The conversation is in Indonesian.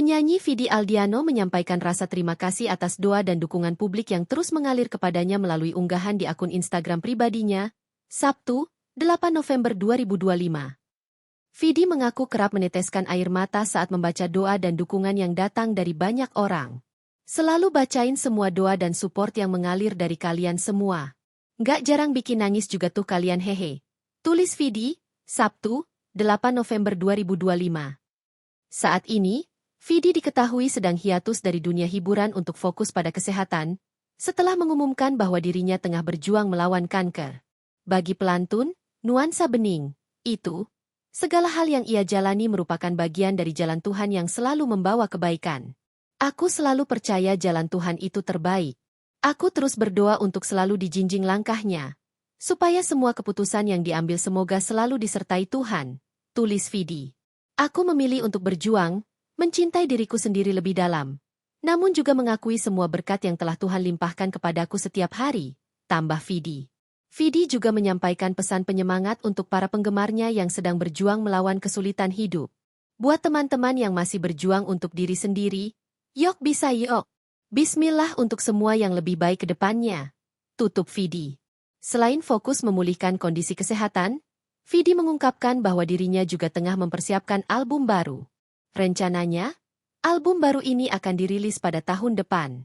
Penyanyi Vidi Aldiano menyampaikan rasa terima kasih atas doa dan dukungan publik yang terus mengalir kepadanya melalui unggahan di akun Instagram pribadinya, Sabtu, 8 November 2025. Vidi mengaku kerap meneteskan air mata saat membaca doa dan dukungan yang datang dari banyak orang. Selalu bacain semua doa dan support yang mengalir dari kalian semua. Nggak jarang bikin nangis juga tuh kalian hehe. Tulis Vidi, Sabtu, 8 November 2025. Saat ini, Vidi diketahui sedang hiatus dari dunia hiburan untuk fokus pada kesehatan, setelah mengumumkan bahwa dirinya tengah berjuang melawan kanker. Bagi pelantun, nuansa bening, itu, segala hal yang ia jalani merupakan bagian dari jalan Tuhan yang selalu membawa kebaikan. Aku selalu percaya jalan Tuhan itu terbaik. Aku terus berdoa untuk selalu dijinjing langkahnya, supaya semua keputusan yang diambil semoga selalu disertai Tuhan, tulis Vidi. Aku memilih untuk berjuang, mencintai diriku sendiri lebih dalam, namun juga mengakui semua berkat yang telah Tuhan limpahkan kepadaku setiap hari, tambah Vidi. Vidi juga menyampaikan pesan penyemangat untuk para penggemarnya yang sedang berjuang melawan kesulitan hidup. Buat teman-teman yang masih berjuang untuk diri sendiri, yok bisa yok. Bismillah untuk semua yang lebih baik ke depannya, tutup Vidi. Selain fokus memulihkan kondisi kesehatan, Vidi mengungkapkan bahwa dirinya juga tengah mempersiapkan album baru. Rencananya, album baru ini akan dirilis pada tahun depan.